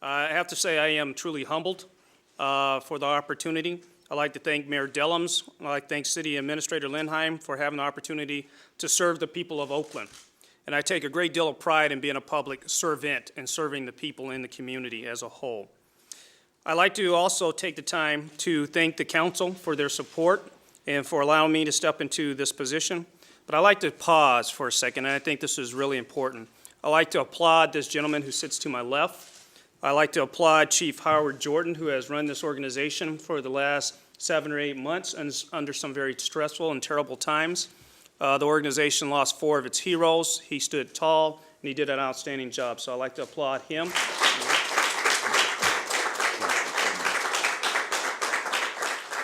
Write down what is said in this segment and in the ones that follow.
I have to say I am truly humbled for the opportunity. I'd like to thank Mayor Dellums. I'd like to thank City Administrator Lindheim for having the opportunity to serve the people of Oakland. And I take a great deal of pride in being a public servant and serving the people in the community as a whole. I'd like to also take the time to thank the council for their support and for allowing me to step into this position. But I'd like to pause for a second, and I think this is really important. I'd like to applaud this gentleman who sits to my left. I'd like to applaud Chief Howard Jordan, who has run this organization for the last 7 or 8 months and is under some very stressful and terrible times. The organization lost 4 of its heroes. He stood tall, and he did an outstanding job, so I'd like to applaud him.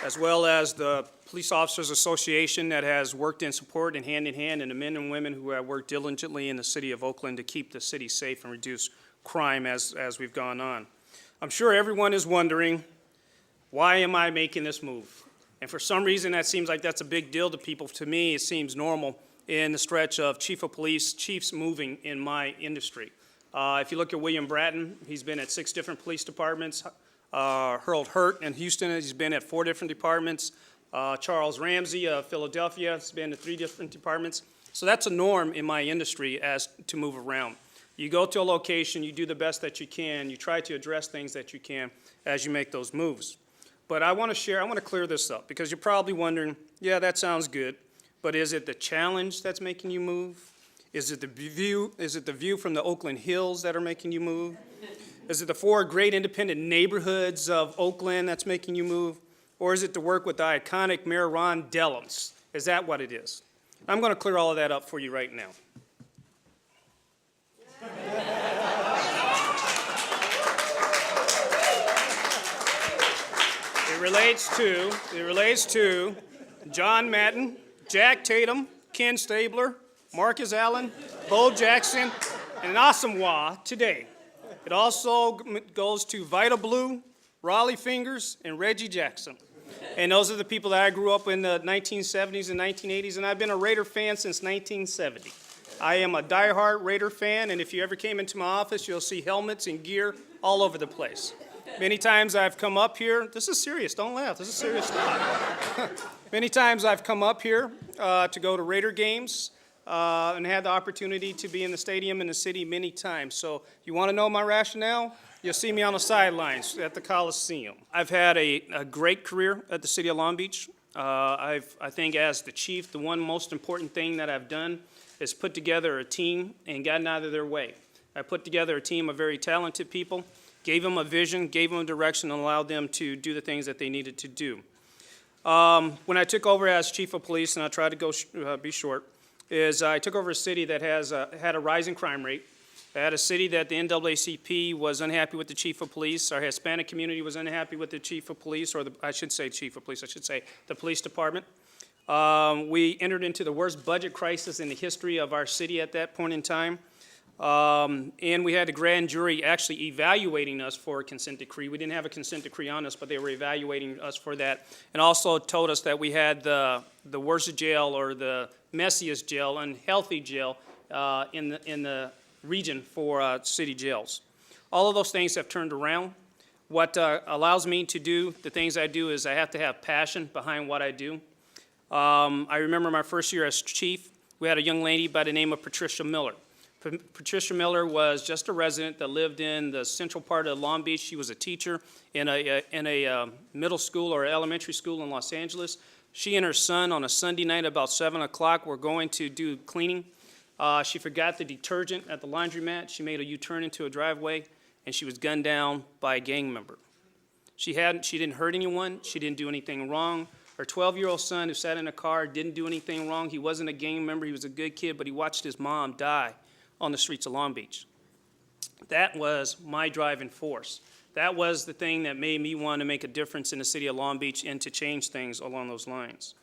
As well as the Police Officers Association that has worked in support and hand in hand, and the men and women who have worked diligently in the city of Oakland to keep the city safe and reduce crime as we've gone on. I'm sure everyone is wondering, why am I making this move? And for some reason that seems like that's a big deal to people. To me, it seems normal in the stretch of chief of police, chiefs moving in my industry. If you look at William Bratton, he's been at 6 different police departments. Harold Hurt in Houston, he's been at 4 different departments. Charles Ramsey of Philadelphia has been at 3 different departments. So that's a norm in my industry as to move around. You go to a location, you do the best that you can, you try to address things that you can as you make those moves. But I want to clear this up, because you're probably wondering, yeah, that sounds good, but is it the challenge that's making you move? Is it the view from the Oakland Hills that are making you move? Is it the 4 great independent neighborhoods of Oakland that's making you move? Or is it to work with the iconic Mayor Ron Dellums? Is that what it is? I'm going to clear all of that up for you right now. It relates to John Madden, Jack Tatum, Ken Stabler, Marcus Allen, Bo Jackson, and Asamoah today. It also goes to Vita Blue, Raleigh Fingers, and Reggie Jackson. And those are the people that I grew up in the 1970s and 1980s, and I've been a Raider fan since 1970. I am a diehard Raider fan, and if you ever came into my office, you'll see helmets and gear all over the place. Many times I've come up here, this is serious, don't laugh, this is serious stuff. Many times I've come up here to go to Raider games and had the opportunity to be in the stadium in the city many times. So you want to know my rationale? You'll see me on the sidelines at the Coliseum. I've had a great career at the city of Long Beach. I think as the chief, the one most important thing that I've done is put together a team and gotten out of their way. I put together a team of very talented people, gave them a vision, gave them a direction, and allowed them to do the things that they needed to do. When I took over as chief of police, and I'll try to go be short, is I took over a city that had a rising crime rate. I had a city that the NAACP was unhappy with the chief of police. Our Hispanic community was unhappy with the chief of police, or I should say the police department. We entered into the worst budget crisis in the history of our city at that point in time. And we had a grand jury actually evaluating us for a consent decree. We didn't have a consent decree on us, but they were evaluating us for that, and also told us that we had the worst jail, or the messiest jail, unhealthy jail in the region for city jails. All of those things have turned around. What allows me to do the things I do is I have to have passion behind what I do. I remember my first year as chief, we had a young lady by the name of Patricia Miller. Patricia Miller was just a resident that lived in the central part of Long Beach. She was a teacher in a middle school or elementary school in Los Angeles. She and her son on a Sunday night about 7 o'clock were going to do cleaning. She forgot the detergent at the laundromat. She made a U-turn into a driveway, and she was gunned down by a gang member. She didn't hurt anyone. She didn't do anything wrong. Her 12-year-old son who sat in a car didn't do anything wrong. He wasn't a gang member. He was a good kid, but he watched his mom die on the streets of Long Beach. That was my driving force. That was the thing that made me want to make a difference in the city of Long Beach and to change things along those lines.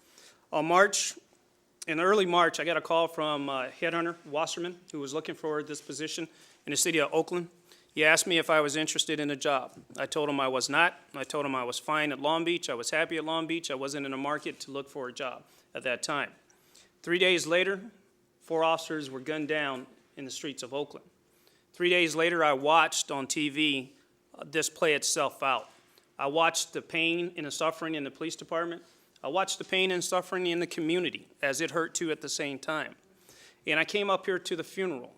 In early March, I got a call from headhunter Wasserman, who was looking for this position in the city of Oakland. He asked me if I was interested in a job. I told him I was not. I told him I was fine at Long Beach. I was happy at Long Beach. I wasn't in the market to look for a job at that time. 3 days later, 4 officers were gunned down in the streets of Oakland. 3 days later, I watched on TV this play itself out. I watched the pain and the suffering in the police department. I watched the pain and suffering in the community as it hurt too at the same time. And I came up here to the funeral,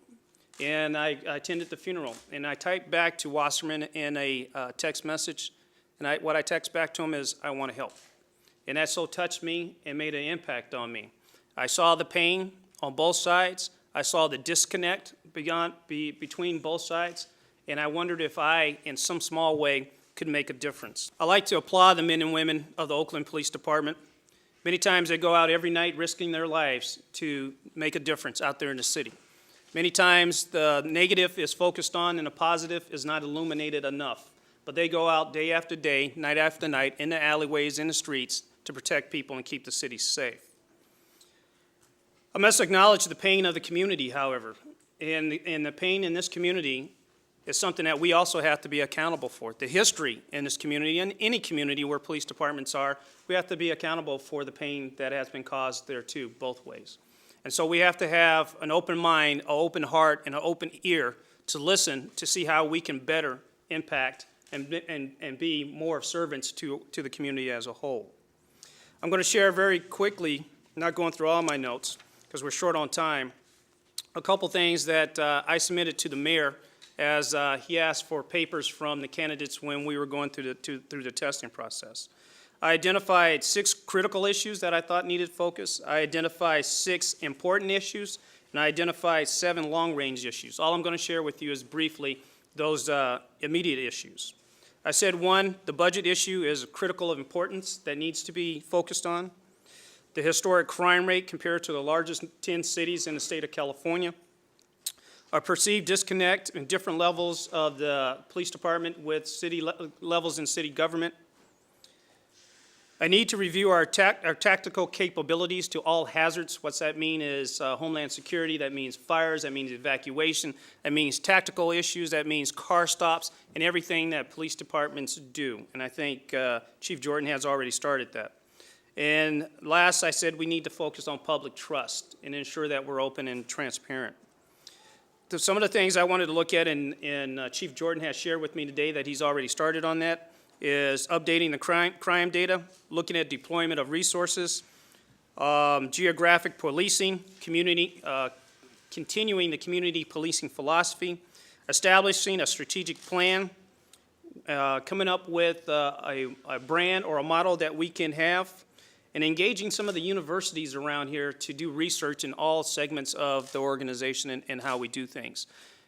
and I attended the funeral, and I typed back to Wasserman in a text message, and what I text back to him is, I want to help. And that so touched me and made an impact on me. I saw the pain on both sides. I saw the disconnect between both sides, and I wondered if I, in some small way, could make a difference. I like to applaud the men and women of the Oakland Police Department. Many times they go out every night risking their lives to make a difference out there in the city. Many times the negative is focused on and the positive is not illuminated enough. But they go out day after day, night after night, in the alleyways, in the streets, to protect people and keep the city safe. I must acknowledge the pain of the community, however. And the pain in this community is something that we also have to be accountable for. The history in this community, and any community where police departments are, we have to be accountable for the pain that has been caused there too, both ways. And so we have to have an open mind, an open heart, and an open ear to listen to see how we can better impact and be more servants to the community as a whole. I'm going to share very quickly, not going through all my notes because we're short on time, a couple things that I submitted to the mayor as he asked for papers from the candidates when we were going through the testing process. I identified 6 critical issues that I thought needed focus. I identified 6 important issues, and I identified 7 long-range issues. All I'm going to share with you is briefly those immediate issues. I said 1, the budget issue is critical of importance that needs to be focused on. The historic crime rate compared to the largest 10 cities in the state of California. A perceived disconnect in different levels of the police department with city levels in city government. I need to review our tactical capabilities to all hazards. What's that mean is homeland security, that means fires, that means evacuation, that means tactical issues, that means car stops, and everything that police departments do. And I think Chief Jordan has already started that. And last, I said we need to focus on public trust and ensure that we're open and transparent. So some of the things I wanted to look at, and Chief Jordan has shared with me today that he's already started on that, is updating the crime data, looking at deployment of resources, geographic policing, continuing the community policing philosophy, establishing a strategic plan, coming up with a brand or a model that we can have, and engaging some of the universities around here to do research in all segments of the organization and how we do things.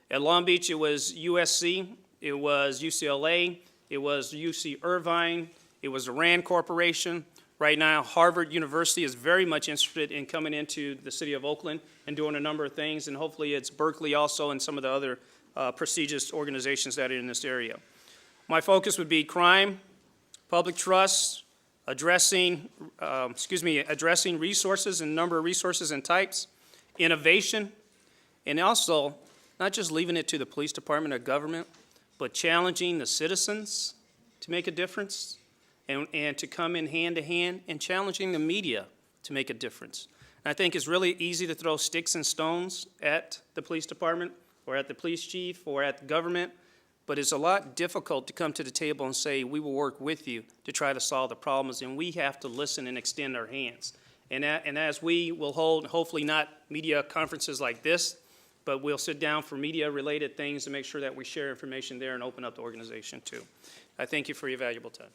At Long Beach, it was USC, it was UCLA, it was UC Irvine, it was the RAND Corporation. Right now, Harvard University is very much interested in coming into the city of Oakland and doing a number of things, and hopefully it's Berkeley also and some of the other prestigious organizations that are in this area. My focus would be crime, public trust, addressing resources and number of resources and types, innovation, and also not just leaving it to the police department or government, but challenging the citizens to make a difference and to come in hand to hand, and challenging the media to make a difference. And I think it's really easy to throw sticks and stones at the police department or at the police chief or at the government, but it's a lot difficult to come to the table and say, we will work with you to try to solve the problems, and we have to listen and extend our hands. And as we will hold, hopefully not media conferences like this, but we'll sit down for media-related things to make sure that we share information there and open up the organization too. I thank you for your valuable time.